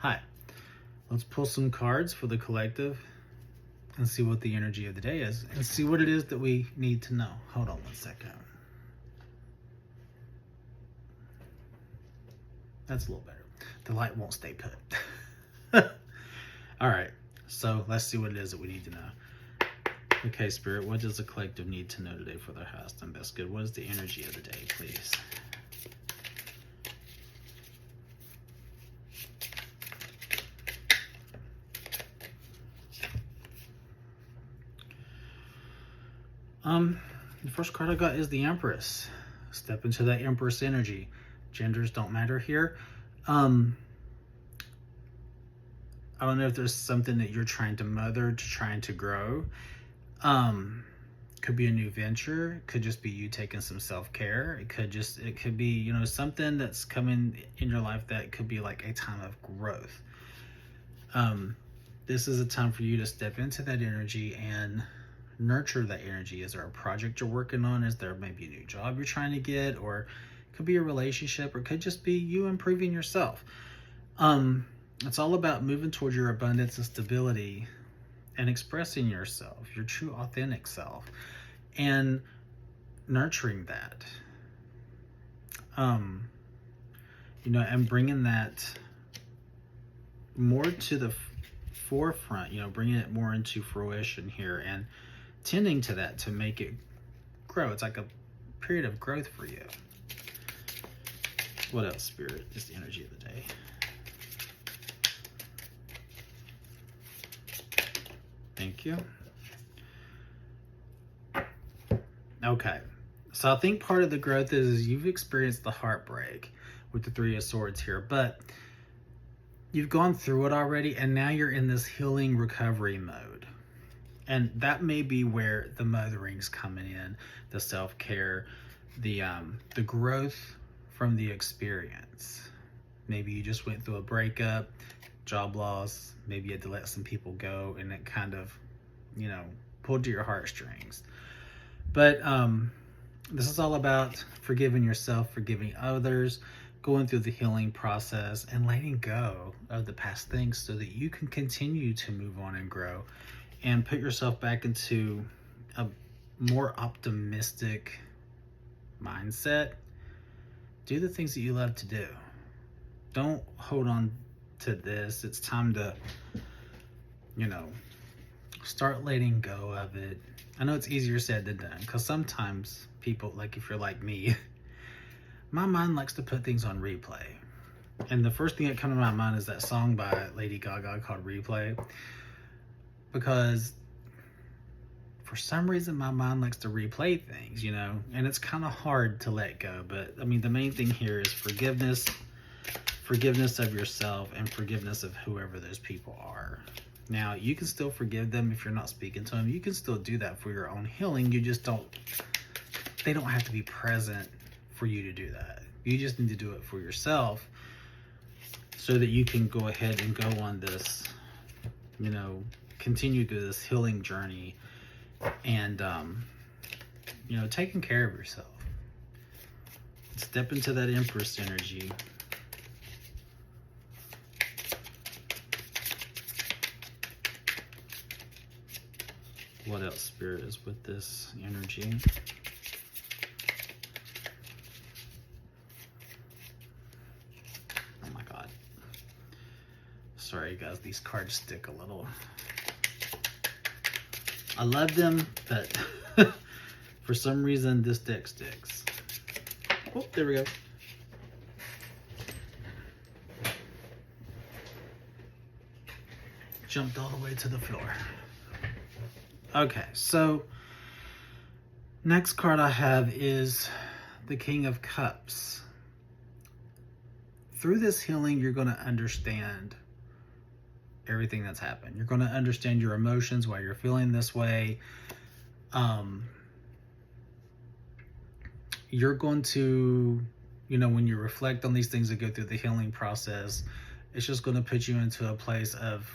Hi, let's pull some cards for the collective and see what the energy of the day is and see what it is that we need to know. Hold on one second. That's a little better. The light won't stay put. All right, so let's see what it is that we need to know. Okay, Spirit, what does the collective need to know today for their highest and best good? What is the energy of the day, please? The first card I got is the Empress. Step into that Empress energy. Genders don't matter here. I don't know if there's something that you're trying to mother, trying to grow. Could be a new venture. It could just be you taking some self-care. It could be, something that's coming in your life that could be like a time of growth. This is a time for you to step into that energy and nurture that energy. Is there a project you're working on? Is there maybe a new job you're trying to get? Or it could be a relationship, or it could just be you improving yourself. It's all about moving towards your abundance and stability and expressing yourself, your true authentic self, and nurturing that. And bringing that more to the forefront, bringing it more into fruition here and tending to that to make it grow. It's like a period of growth for you. What else, Spirit? Just the energy of the day. Thank you. Okay. So I think part of the growth is you've experienced the heartbreak with the Three of Swords here, but you've gone through it already, and now you're in this healing recovery mode. And that may be where the mothering's coming in, the self-care, the growth from the experience. Maybe you just went through a breakup, job loss, maybe you had to let some people go, and it kind of, pulled to your heartstrings. But this is all about forgiving yourself, forgiving others, going through the healing process, and letting go of the past things so that you can continue to move on and grow and put yourself back into a more optimistic mindset. Do the things that you love to do. Don't hold on to this. It's time to, start letting go of it. I know it's easier said than done, because sometimes people, like if you're like me, my mind likes to put things on replay. And the first thing that comes to my mind is that song by Lady Gaga called Replay. Because for some reason my mind likes to replay things, and it's kind of hard to let go. But the main thing here is forgiveness of yourself and forgiveness of whoever those people are. Now, you can still forgive them if you're not speaking to them. You can still do that for your own healing. They don't have to be present for you to do that. You just need to do it for yourself so that you can go ahead and go on this, continue through this healing journey and, taking care of yourself. Step into that Empress energy. What else, Spirit, is with this energy? Oh my God. Sorry, guys, these cards stick a little. I love them, but for some reason, this deck sticks. Oh, there we go. Jumped all the way to the floor. Okay, so next card I have is the King of Cups. Through this healing, you're going to understand everything that's happened. You're going to understand your emotions, why you're feeling this way. You're going to, when you reflect on these things and go through the healing process, it's just going to put you into a place of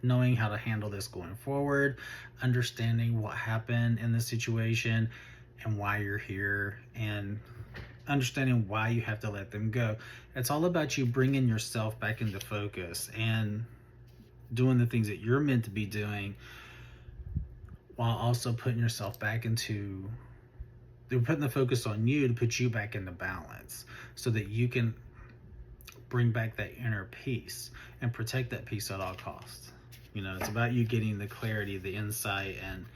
knowing how to handle this going forward, understanding what happened in the situation and why you're here, and understanding why you have to let them go. It's all about you bringing yourself back into focus and doing the things that you're meant to be doing, while also putting yourself back into, they're putting the focus on you to put you back into balance so that you can bring back that inner peace and protect that peace at all costs. You know, it's about you getting the clarity, the insight, and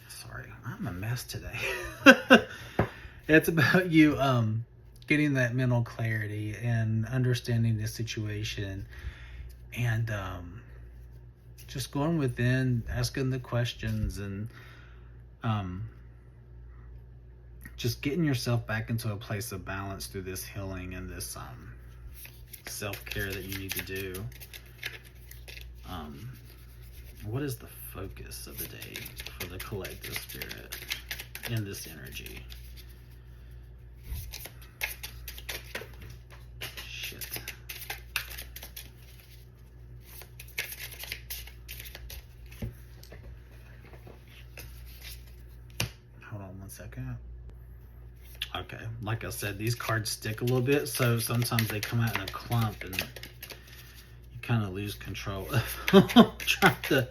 sorry, I'm a mess today. It's about you getting that mental clarity and understanding the situation, and just going within, asking the questions, and just getting yourself back into a place of balance through this healing and this self-care that you need to do. What is the focus of the day for the collective spirit in this energy? Shit. Hold on one second. Okay, like I said, these cards stick a little bit, so sometimes they come out in a clump and you kind of lose control of trying to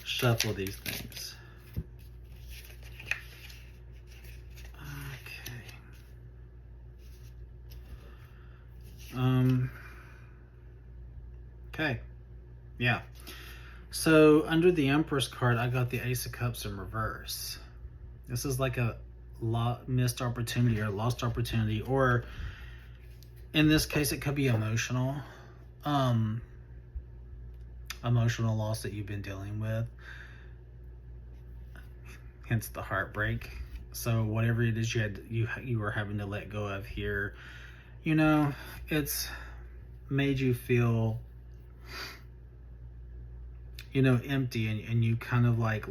shuffle these things. Okay, yeah. So under the Empress card, I got the Ace of Cups in reverse. This is like a missed opportunity or lost opportunity, or in this case, it could be emotional loss that you've been dealing with, hence the heartbreak. So whatever it is you were having to let go of here, you know, it's made you feel, you know, empty, and you kind of like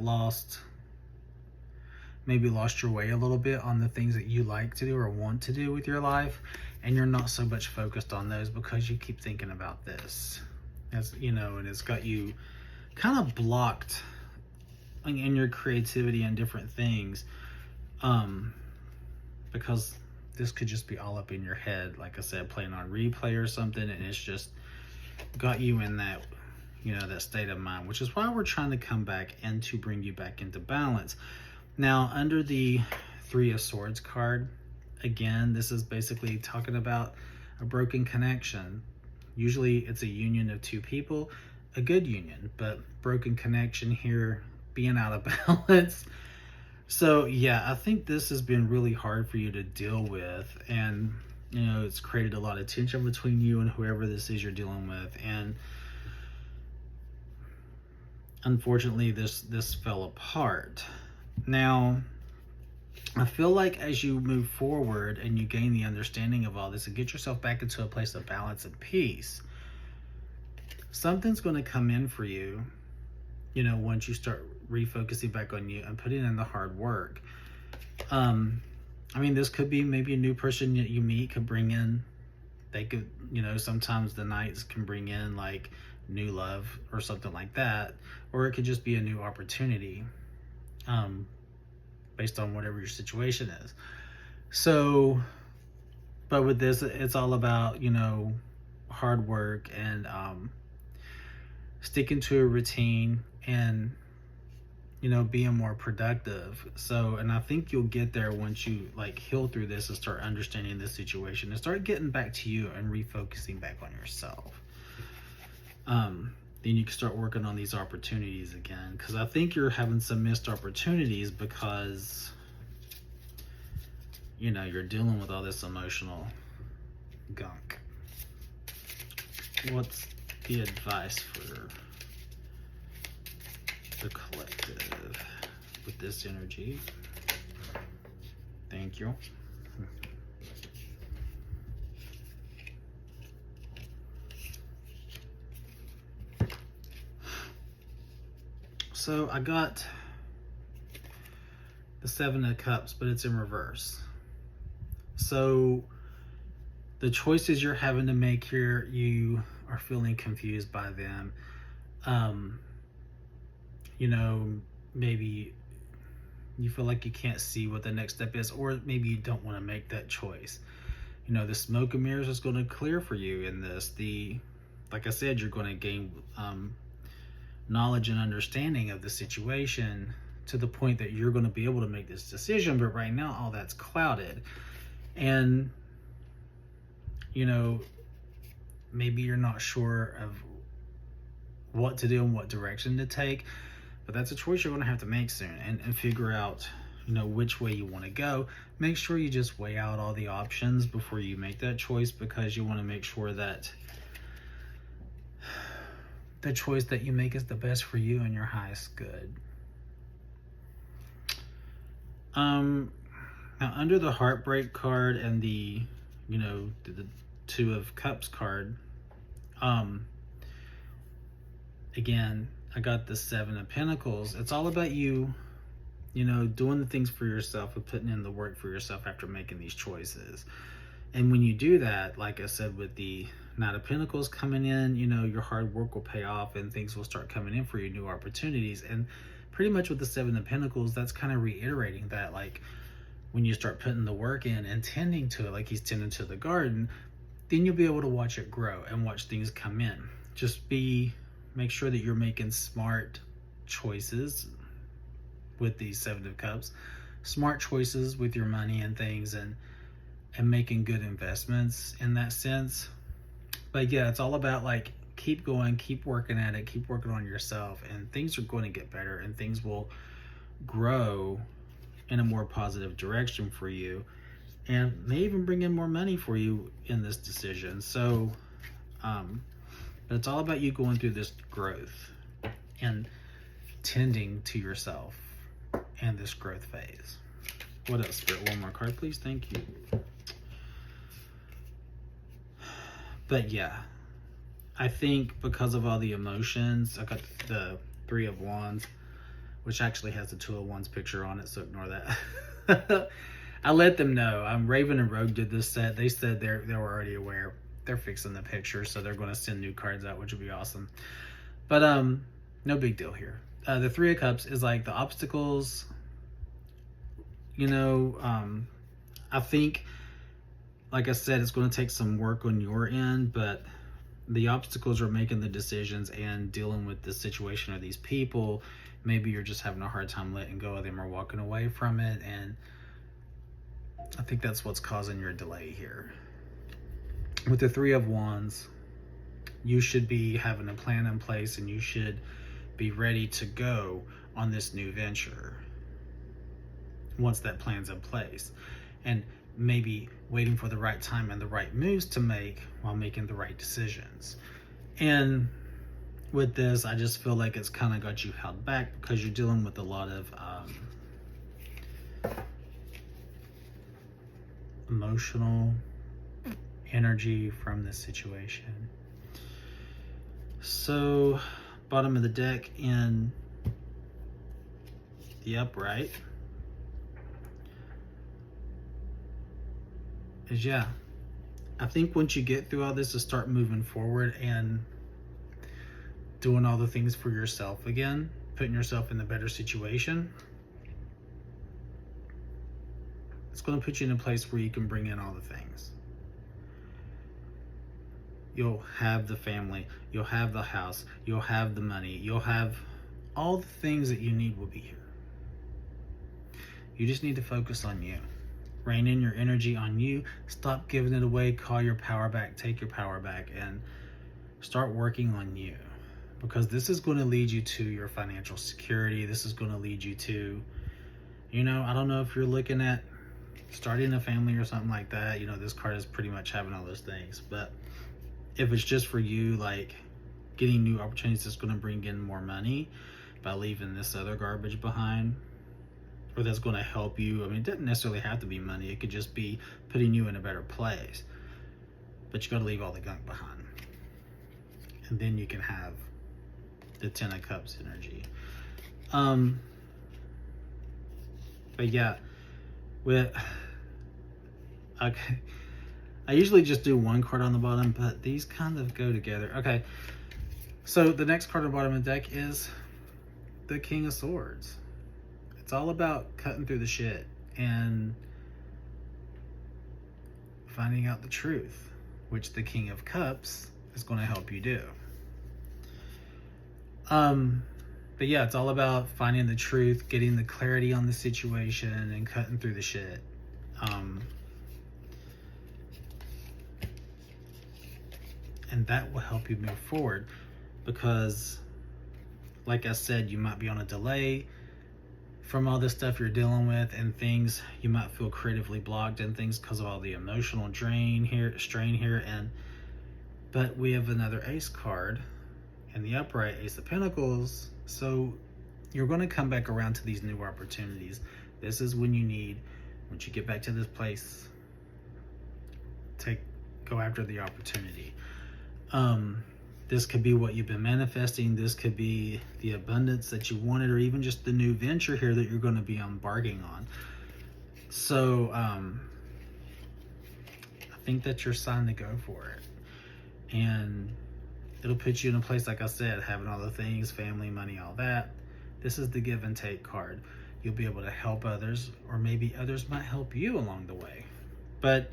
maybe lost your way a little bit on the things that you like to do or want to do with your life, and you're not so much focused on those because you keep thinking about this, as you know, and it's got you kind of blocked in your creativity and different things, because this could just be all up in your head, like I said, playing on replay or something, and it's just got you in that, you know, that state of mind, which is why we're trying to come back and to bring you back into balance. Now, under the Three of Swords card, again, this is basically talking about a broken connection. Usually it's a union of two people, a good union, but broken connection here, being out of balance. So yeah, I think this has been really hard for you to deal with, and you know, it's created a lot of tension between you and whoever this is you're dealing with, and unfortunately this fell apart. Now, I feel like as you move forward and you gain the understanding of all this and get yourself back into a place of balance and peace, something's going to come in for you, you know, once you start refocusing back on you and putting in the hard work. I mean, this could be maybe a new person that you meet could bring in, they could, you know, sometimes the nights can bring in like new love or something like that, or it could just be a new opportunity, based on whatever your situation is. So, but with this, it's all about, you know, hard work and sticking to a routine and, you know, being more productive. So, and I think you'll get there once you like heal through this and start understanding the situation and start getting back to you and refocusing back on yourself. Then you can start working on these opportunities again, because I think you're having some missed opportunities because, you know, you're dealing with all this emotional gunk. What's the advice for the collective with this energy? Thank you. So I got the Seven of Cups, but it's in reverse. So the choices you're having to make here, you are feeling confused by them. You know, maybe You feel like you can't see what the next step is, or maybe you don't want to make that choice. You know, the smoke and mirrors is going to clear for you in this. Like I said, you're going to gain knowledge and understanding of the situation to the point that you're going to be able to make this decision. But right now, all that's clouded. And, you know, maybe you're not sure of what to do and what direction to take, but that's a choice you're going to have to make soon, and figure out, you know, which way you want to go. Make sure you just weigh out all the options before you make that choice, because you want to make sure that the choice that you make is the best for you and your highest good. Now under the heartbreak card and the, you know, the Two of Cups card, again, I got the Seven of Pentacles. It's all about you, you know, doing the things for yourself and putting in the work for yourself after making these choices. And when you do that, like I said, with the Knight of Pentacles coming in, you know, your hard work will pay off and things will start coming in for you, new opportunities. And pretty much with the Seven of Pentacles, that's kind of reiterating that, like, when you start putting the work in and tending to it, like he's tending to the garden, then you'll be able to watch it grow and watch things come in. Just make sure that you're making smart choices with these Seven of Cups, smart choices with your money and things, and making good investments in that sense. But yeah, it's all about, like, keep going, keep working at it, keep working on yourself, and things are going to get better and things will grow in a more positive direction for you, and may even bring in more money for you in this decision. So but it's all about you going through this growth and tending to yourself and this growth phase. What else, Spirit? One more card, please. Thank you. But yeah, I think because of all the emotions, I got the Three of Wands, which actually has the Two of Wands picture on it, so ignore that. I let them know. Raven and Rogue did this set. They said they were already aware. They're fixing the picture, so they're going to send new cards out, which would be awesome. But no big deal here. The Three of Cups is like the obstacles. You know, I think, like I said, it's going to take some work on your end, but the obstacles are making the decisions and dealing with the situation of these people. Maybe you're just having a hard time letting go of them or walking away from it, and I think that's what's causing your delay here. With the Three of Wands, you should be having a plan in place and you should be ready to go on this new venture once that plan's in place, and maybe waiting for the right time and the right moves to make while making the right decisions. And with this, I just feel like it's kind of got you held back because you're dealing with a lot of emotional energy from this situation. So, bottom of the deck in the upright is, yeah, I think once you get through all this, to start moving forward and doing all the things for yourself again, putting yourself in a better situation, it's going to put you in a place where you can bring in all the things. You'll have the family, you'll have the house, you'll have the money, you'll have all the things that you need will be here. You just need to focus on you. Rein in your energy on you. Stop giving it away. Call your power back. Take your power back and start working on you, because this is going to lead you to your financial security. This is going to lead you to, you know, I don't know if you're looking at starting a family or something like that. You know, this card is pretty much having all those things. But if it's just for you, like getting new opportunities that's going to bring in more money by leaving this other garbage behind, or that's going to help you. I mean, it doesn't necessarily have to be money. It could just be putting you in a better place. But you got to leave all the gunk behind. And then you can have the Ten of Cups energy. But yeah, okay. I usually just do one card on the bottom, but these kind of go together. Okay, so the next card on the bottom of the deck is the King of Swords. It's all about cutting through the shit and finding out the truth, which the King of Cups is going to help you do. But yeah, it's all about finding the truth, getting the clarity on the situation, and cutting through the shit. And that will help you move forward, because like I said, you might be on a delay from all this stuff you're dealing with, and things, you might feel creatively blocked and things because of all the emotional strain here. But we have another ace card and the upright Ace of Pentacles, so you're going to come back around to these new opportunities. This is when you need, once you get back to this place, go after the opportunity. This could be what you've been manifesting. This could be the abundance that you wanted, or even just the new venture here that you're going to be embarking on. So I think that's your sign to go for it. And it'll put you in a place, like I said, having all the things, family, money, all that. This is the give and take card. You'll be able to help others, or maybe others might help you along the way. But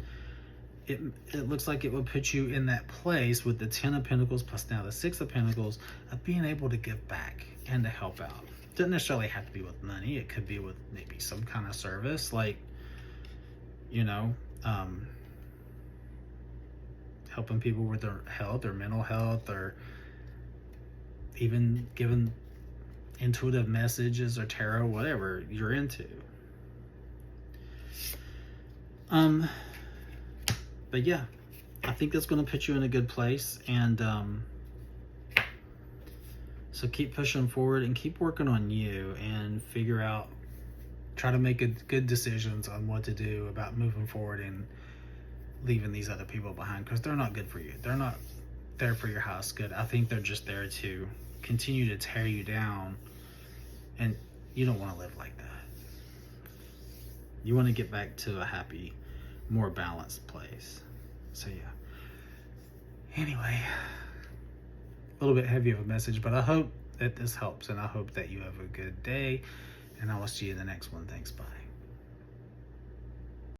it looks like it will put you in that place with the 10 of Pentacles plus now the 6 of Pentacles of being able to give back and to help out. It doesn't necessarily have to be with money. It could be with maybe some kind of service, like, you know, helping people with their health or mental health, or even giving intuitive messages or tarot, whatever you're into. But yeah, I think that's going to put you in a good place. And so keep pushing forward and keep working on you, and try to make good decisions on what to do about moving forward and leaving these other people behind, because they're not good for you. They're not there for your highest good. I think they're just there to continue to tear you down, and you don't want to live like that. You want to get back to a happy, more balanced place. So yeah. Anyway, a little bit heavy of a message, but I hope that this helps, and I hope that you have a good day, and I will see you in the next one. Thanks, bye.